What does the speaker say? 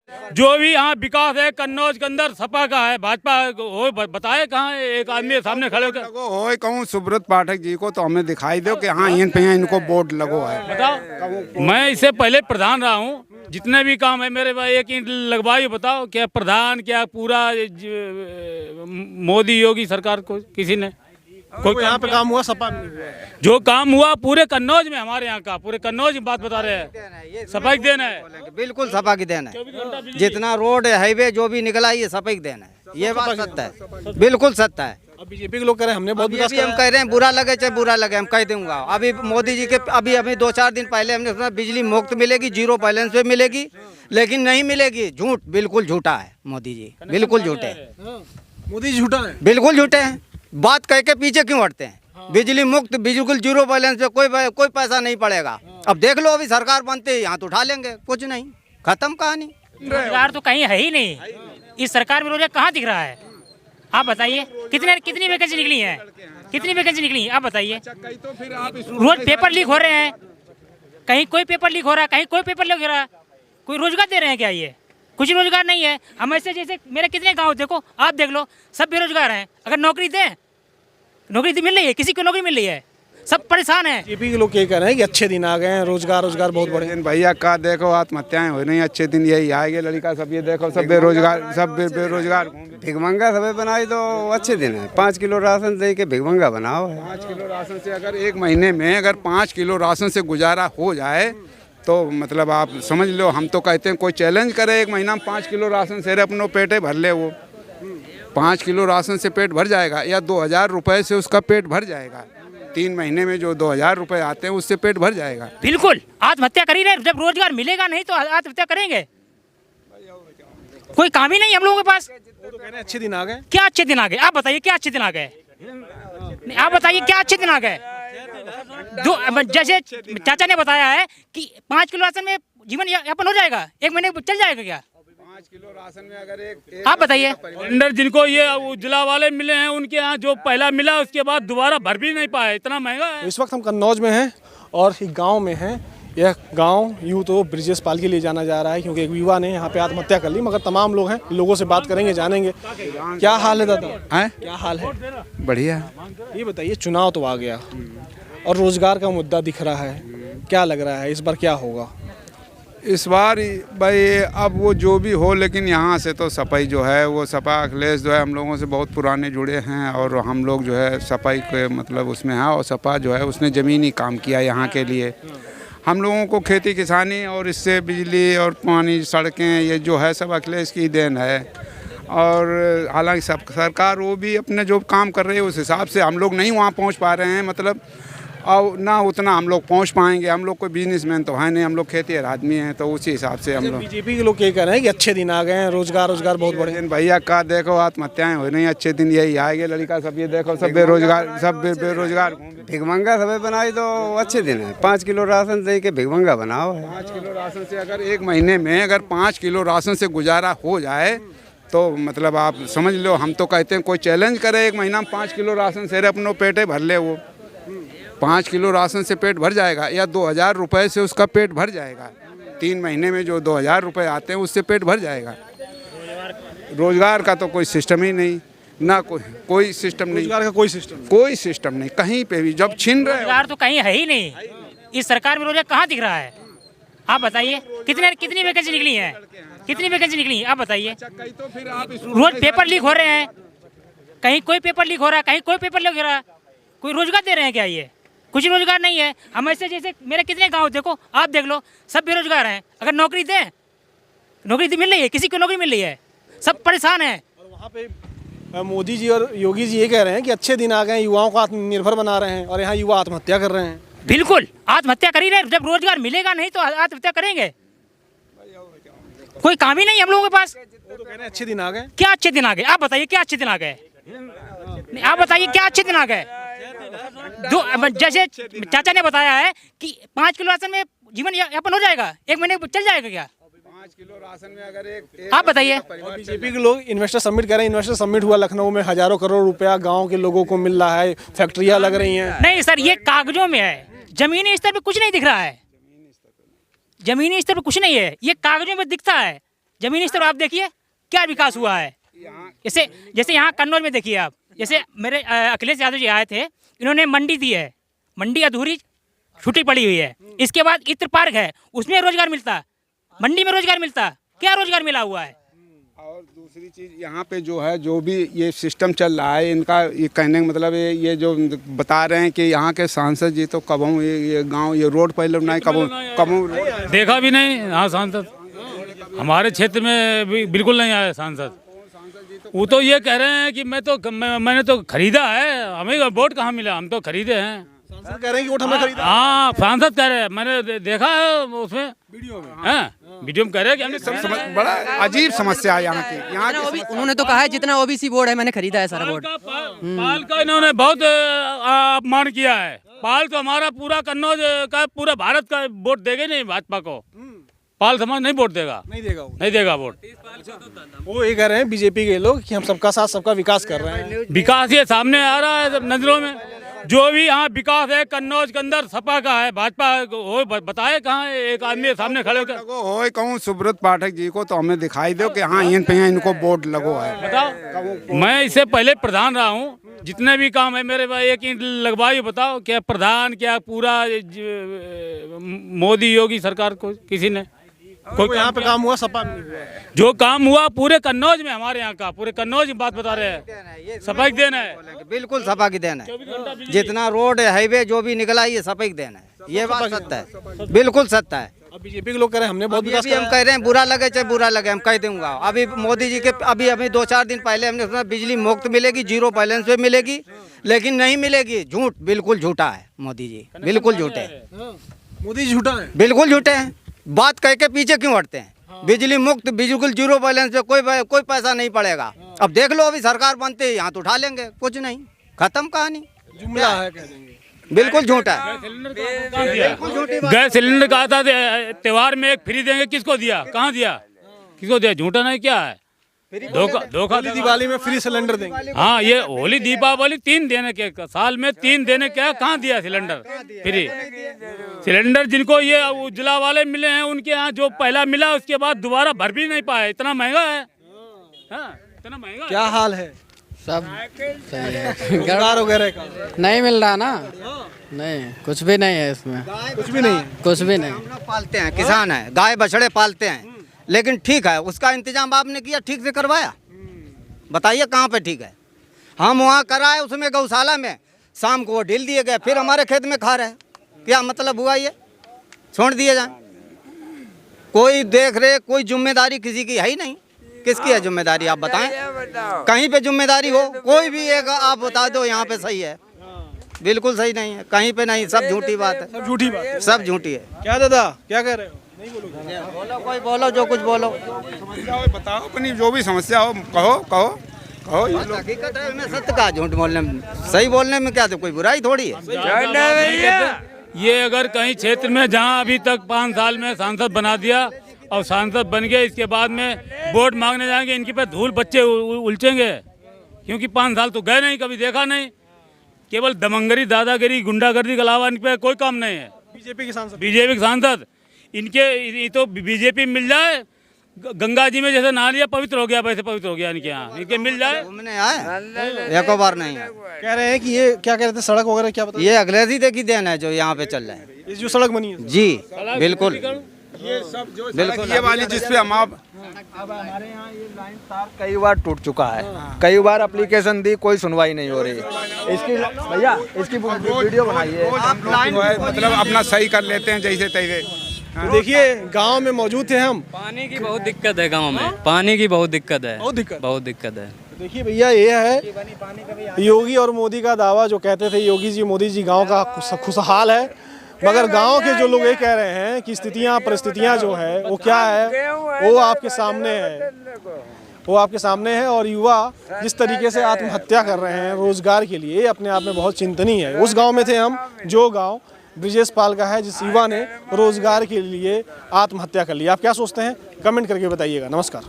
जो भी यहाँ विकास है कन्नौज के अंदर सपा का है, भाजपा हो बताए कहाँ है? एक आदमी सामने खड़े होकर लगो हो कहूँ सुब्रत पाठक जी को तो हमें दिखाई दो कि हाँ इन पे इनको बोर्ड लगो है। बताओ। मैं इससे पहले प्रधान रहा हूँ, जितने भी काम है मेरे भाई एक ईंट लगवाइए। बताओ क्या प्रधान क्या पूरा मोदी योगी सरकार को किसी ने कोई यहाँ पे काम हुआ सपा में नहीं हुआ। जो काम हुआ पूरे कन्नौज में, हमारे यहाँ का पूरे कन्नौज की बात बता रहे हैं, सपा की देन है। बिल्कुल सपा की देन है। जितना रोड हाईवे जो भी निकला ये सपा की देन है, ये बात सत्य है, बिल्कुल सत्य है। अब बीजेपी के लोग कह रहे हैं हमने बहुत विकास अभी हम कह रहे हैं बुरा लगे चाहे बुरा लगे, हम कह दूंगा। अभी मोदी जी के अभी 2-4 दिन पहले हमने सुना बिजली मुफ्त मिलेगी, 0 बैलेंस पे मिलेगी, लेकिन नहीं मिलेगी। झूठ, बिल्कुल झूठा है मोदी जी, बिल्कुल झूठे हैं। मोदी जी झूठा है, बिल्कुल झूठे हैं। बात कह के पीछे क्यों हटते हैं? बिजली मुफ्त, बिल्कुल 0 बैलेंस पे कोई पैसा नहीं पड़ेगा। अब देख लो, अभी सरकार बनते ही हाथ उठा लेंगे, कुछ नहीं, खत्म कहानी। रोजगार तो कहीं है ही नहीं, इस सरकार में रोजगार कहाँ दिख रहा है? आप बताइए कितनी वैकेंसी निकली है, कितनी वैकेंसी निकली है आप बताइए। रोज पेपर लीक हो रहे हैं, कहीं कोई पेपर लीक हो रहा है, कहीं कोई पेपर लीक हो रहा है। कोई रोजगार दे रहे हैं क्या? ये कुछ रोजगार नहीं है। हम ऐसे जैसे मेरे कितने गांव देखो, आप देख लो, सब बेरोजगार हैं। अगर नौकरी दें, नौकरी तो मिल रही है, किसी को नौकरी मिल रही है, सब परेशान है। बीजेपी के लोग ये कह रहे हैं कि अच्छे दिन आ गए हैं, रोजगार बहुत बढ़े। भैया का देखो आत्महत्याएं हो रही, अच्छे दिन यही आएंगे। लड़का सब ये देखो सब बेरोजगार, सब बेरोजगार। भिगमंगा सब बनाई तो अच्छे दिन है। 5 किलो राशन दे के भिगमंगा बनाओ है। 5 किलो राशन से अगर एक महीने में अगर 5 किलो राशन से गुजारा हो जाए तो मतलब आप समझ लो। हम तो कहते हैं कोई चैलेंज करे, एक महीना में 5 किलो राशन से अपनों पेटे भर ले। वो 5 किलो राशन से पेट भर जाएगा या 2000 रुपये से उसका पेट भर जाएगा। 3 महीने में जो 2000 रुपये आते हैं उससे पेट भर जाएगा। बिल्कुल आत्महत्या कर ही रहे। जब रोजगार मिलेगा नहीं तो आत्महत्या करेंगे। कोई काम ही नहीं हम लोगों के पास। वो तो कह रहे हैं अच्छे दिन आ गए। क्या अच्छे दिन आ गए? आप बताइए क्या अच्छे दिन आ गए? आप बताइए क्या अच्छे दिन आ गए? जो जैसे चाचा ने बताया है कि 5 किलो राशन में जीवन यापन हो जाएगा, एक महीने चल जाएगा क्या? 5 किलो राशन में अगर एक आप बताइए। सिलेंडर जिनको ये उजला वाले मिले हैं उनके यहाँ जो पहला मिला उसके बाद दोबारा भर भी नहीं पाए, इतना महंगा है। इस वक्त हम कन्नौज में हैं और एक गांव में हैं। यह गांव यूँ तो ब्रिजेश पाल के लिए जाना जा रहा है क्योंकि एक युवा ने यहाँ पे आत्महत्या कर ली, मगर तमाम लोग हैं, लोगों से बात करेंगे, जानेंगे क्या हाल है। दादा हैं? क्या हाल है? बढ़िया। ये बताइए, चुनाव तो आ गया और रोजगार का मुद्दा दिख रहा है, क्या लग रहा है इस बार क्या होगा? इस बार भाई अब वो जो भी हो, लेकिन यहाँ से तो सपाई जो है वो सपा अखिलेश जो है हम लोगों से बहुत पुराने जुड़े हैं और हम लोग जो है सपाई के मतलब उसमें है। और सपा जो है उसने ज़मीनी काम किया यहाँ के लिए। हम लोगों को खेती किसानी और इससे बिजली और पानी सड़कें ये जो है सब अखिलेश की देन है। और हालांकि सब सरकार वो भी अपने जो काम कर रही है उस हिसाब से हम लोग नहीं वहाँ पहुँच पा रहे हैं, मतलब और ना उतना हम लोग पहुंच पाएंगे। हम लोग कोई बिजनेसमैन तो है नहीं, हम लोग खेतीहर आदमी हैं, तो उसी हिसाब से हम लोग। बीजेपी के लोग ये कह रहे हैं कि अच्छे दिन आ गए हैं, रोजगार बहुत बढ़े। भैया का देखो आत्महत्याएं हो रही, अच्छे दिन यही आएंगे। लड़का सब ये देखो सब बेरोजगार, सब बेरोजगार। भिगमंगा सब बनाई तो अच्छे दिन है। 5 किलो राशन दे के भिगमंगा बनाओ है। 5 किलो राशन से अगर एक महीने में अगर 5 किलो राशन से गुजारा हो जाए तो मतलब आप समझ लो। हम तो कहते हैं कोई चैलेंज करे, एक महीना में 5 किलो राशन से अपनों पेटे भर ले। वो 5 किलो राशन से पेट भर जाएगा या 2000 रुपये से उसका पेट भर जाएगा। 3 महीने में जो 2000 रुपये आते हैं उससे पेट भर जाएगा। रोजगार का तो कोई सिस्टम ही नहीं, ना कोई सिस्टम नहीं। रोजगार का कोई सिस्टम नहीं, कहीं पे भी जब छीन रहे। रोजगार तो कहीं है ही नहीं, इस सरकार में रोजगार कहाँ दिख रहा है? आप बताइए कितनी वैकेंसी निकली है, कितनी वैकेंसी निकली है आप बताइए। रोज पेपर लीक हो रहे हैं, कहीं कोई पेपर लीक हो रहा है, कहीं कोई पेपर लीक हो रहा है। कोई रोजगार दे रहे हैं क्या? ये कुछ रोजगार नहीं है। हम ऐसे जैसे मेरे कितने गांव देखो, आप देख लो, सब बेरोजगार हैं। अगर नौकरी दें, नौकरी तो मिल रही है, किसी को नौकरी मिल रही है, सब परेशान है। और वहाँ पे मोदी जी और योगी जी ये कह रहे हैं कि अच्छे दिन आ गए, युवाओं को आत्मनिर्भर बना रहे हैं और यहाँ युवा आत्महत्या कर रहे हैं। बिल्कुल आत्महत्या कर ही रहे। जब रोजगार मिलेगा नहीं तो आत्महत्या करेंगे। कोई काम ही नहीं हम लोगों के पास। वो तो कह रहे हैं अच्छे दिन आ गए। क्या अच्छे दिन आ गए? आप बताइए क्या अच्छे दिन आ गए? आप बताइए क्या अच्छे दिन आ गए? जो जैसे चाचा ने बताया है कि 5 किलो राशन में जीवन यापन हो जाएगा, एक महीने चल जाएगा क्या? 5 किलो राशन में अगर एक आप बताइए। बीजेपी के लोग इन्वेस्टर समिट कह रहे हैं। इन्वेस्टर समिट हुआ लखनऊ में, हजारों करोड़ रुपया गांव के लोगों को मिल रहा है, फैक्ट्रियां लग रही हैं। नहीं सर, ये कागजों में है, जमीनी स्तर पे कुछ नहीं दिख रहा है। जमीनी स्तर पे कुछ नहीं है, ये कागजों में दिखता है जमीनी स्तर आप देखिए क्या विकास हुआ है। जैसे जैसे यहाँ कन्नौज में देखिए आप, जैसे मेरे अखिलेश यादव जी आए थे, इन्होंने मंडी दी है, मंडी अधूरी छुट्टी पड़ी हुई है। इसके बाद इत्र पार्क है, उसमें रोजगार मिलता, मंडी में रोजगार मिलता, क्या रोजगार मिला हुआ है। और दूसरी चीज़ यहाँ पे जो है, जो भी ये सिस्टम चल रहा है, इनका ये कहने का मतलब ये जो बता रहे हैं कि यहाँ के सांसद जी तो कबहू ये गांव ये रोड पहले नहीं कबहू देखा भी नहीं। हाँ, सांसद हमारे क्षेत्र में भी बिल्कुल नहीं आया सांसद। वो तो ये कह रहे हैं कि मैंने तो खरीदा है, हमें वोट कहाँ मिला, हम तो खरीदे हैं। सांसद कह रहे हैं कि वोट हमें खरीदा। हाँ, सांसद कह रहे हैं, मैंने देखा है उसमें वीडियो में कह रहे हैं कि हमने बड़ा अजीब समस्या है यहाँ की। यहाँ की उन्होंने तो कहा है जितना ओबीसी बोर्ड है मैंने खरीदा है सारा बोर्ड। पाल का इन्होंने बहुत अपमान किया है। पाल तो हमारा पूरा कन्नौज का, पूरा भारत का वोट देगा नहीं भाजपा को। पाल समाज नहीं वोट देगा, नहीं देगा वोट। वो ये कह रहे हैं बीजेपी के लोग कि हम सबका साथ सबका विकास कर रहे हैं। विकास ये सामने आ रहा है नजरों में। जो भी यहाँ विकास है कन्नौज के अंदर सपा का है, भाजपा हो बताए कहाँ है? एक आदमी सामने खड़े होकर हो कहूँ सुब्रत पाठक जी को तो हमें दिखाई दो कि हाँ इन पे इनको वोट लगो है। बताओ, मैं इससे पहले प्रधान रहा हूँ, जितने भी काम है मेरे भाई एक ईंट लगवाई। बताओ क्या प्रधान, क्या पूरा मोदी योगी सरकार को किसी ने कोई यहाँ पे काम हुआ, सपा में नहीं हुआ। जो काम हुआ पूरे कन्नौज में, हमारे यहाँ का पूरे कन्नौज की बात बता रहे हैं, सपा की देन है। बिल्कुल सपा की देन है। जितना रोड हाईवे जो भी निकला ये सपा की देन है, ये बात सत्य है, बिल्कुल सत्य है। अब बीजेपी के लोग कह रहे हैं हमने बहुत विकास हम कह रहे हैं बुरा लगे चाहे बुरा लगे, हम कह दूंगा। अभी मोदी जी के अभी 2-4 दिन पहले हमने सुना बिजली मुफ्त मिलेगी, 0 बैलेंस पे मिलेगी, लेकिन नहीं मिलेगी। झूठ, बिल्कुल झूठा है मोदी जी, बिल्कुल झूठे हैं। मोदी जी झूठा है, बिल्कुल झूठे हैं। बात कह के पीछे क्यों हटते हैं? बिजली मुफ्त, बिल्कुल 0 बैलेंस पे कोई पैसा नहीं पड़ेगा। अब देख लो, अभी सरकार बनते ही हाथ उठा लेंगे, कुछ नहीं, खत्म कहानी। जुमला है कह देंगे। बिल्कुल झूठा है। गैस सिलेंडर कहा था त्योहार में एक फ्री देंगे, किसको दिया, कहाँ दिया, किसको दिया? झूठा नहीं, क्या है? धोखा। दिवाली में फ्री सिलेंडर देंगे। हाँ, ये होली दीपावली 3 देने के, साल में 3 देने क्या, कहाँ दिया सिलेंडर फ्री? सिलेंडर जिनको ये उज्ज्वला वाले मिले हैं उनके यहाँ जो पहला मिला उसके बाद दोबारा भर भी नहीं पाए, इतना महंगा है। हाँ, इतना महंगा। क्या हाल है? सब रोजगार वगैरह का नहीं मिल रहा ना, नहीं कुछ भी नहीं है इसमें, कुछ भी नहीं, कुछ भी नहीं। हम लोग पालते हैं, किसान है, गाय बछड़े पालते हैं, लेकिन ठीक है उसका इंतजाम आपने किया, ठीक से करवाया? बताइए कहाँ पे ठीक है? हम वहाँ कराए उसमें गौशाला में, शाम को वो ढील दिए गए, फिर हमारे खेत में खा रहे। क्या मतलब हुआ? ये छोड़ दिए जाए, कोई देख रेख, कोई जिम्मेदारी किसी की है ही नहीं। किसकी है जिम्मेदारी, आप बताएं? कहीं पे जिम्मेदारी हो, कोई भी एक आप बता दो यहाँ पे सही है, बिल्कुल सही नहीं है, कहीं पे नहीं, सब झूठी बात है, सब झूठी बात है, सब झूठी है। क्या दादा क्या कह रहे हो? नहीं बोलो, कोई बोलो, जो कुछ बोलो, समस्या हो बताओ, अपनी जो भी समस्या हो कहो। ये लोग हकीकत है, मैं सत्य का झूठ बोलने में, सही बोलने में क्या तो कोई बुराई थोड़ी है। ये अगर कहीं क्षेत्र में जहाँ अभी तक 5 साल में सांसद बना दिया और सांसद बन गए, इसके बाद में वोट मांगने जाएंगे, इनके पे धूल बच्चे उलझेंगे, क्योंकि 5 साल तो गए नहीं, कभी देखा नहीं। केवल दमंगरी, दादागिरी, गुंडागर्दी के अलावा इन पे कोई काम नहीं है। बीजेपी के सांसद इनके तो बीजेपी मिल जाए, गंगा जी में जैसे नहा लिया पवित्र हो गया, वैसे पवित्र हो गया इनके यहाँ, इनके मिल जाए। घूमने आए एक बार नहीं है। कह रहे हैं कि ये क्या कह रहे थे, सड़क वगैरह क्या बता? ये अखिलेश जी की देन है जो यहाँ पे चल रहा है, ये जो सड़क बनी है जी बिल्कुल। ये सब जो ये वाली जिसपे हम आप अब हमारे यहाँ ये लाइन तार कई बार टूट चुका है, कई बार एप्लीकेशन दी, कोई सुनवाई नहीं हो रही। इसकी भैया इसकी वीडियो बनाइए। हम लोग जो है मतलब अपना सही कर लेते हैं जैसे तैसे। तो देखिए गांव में मौजूद थे हम। पानी की बहुत दिक्कत है गांव में, पानी की बहुत दिक्कत है, बहुत दिक्कत है। देखिए भैया ये है योगी और मोदी का दावा, जो कहते थे योगी जी मोदी जी गांव का खुशहाल है, मगर गांव के जो लोग ये कह रहे हैं कि परिस्थितियां जो है वो क्या है, वो आपके सामने है, वो आपके सामने है। और युवा जिस तरीके से आत्महत्या कर रहे हैं रोजगार के लिए, अपने आप में बहुत चिंतनीय है। उस गांव में थे हम, जो गांव ब्रिजेश पाल का है, जिस युवा ने रोजगार के लिए आत्महत्या कर ली। आप क्या सोचते हैं, कमेंट करके बताइएगा। नमस्कार।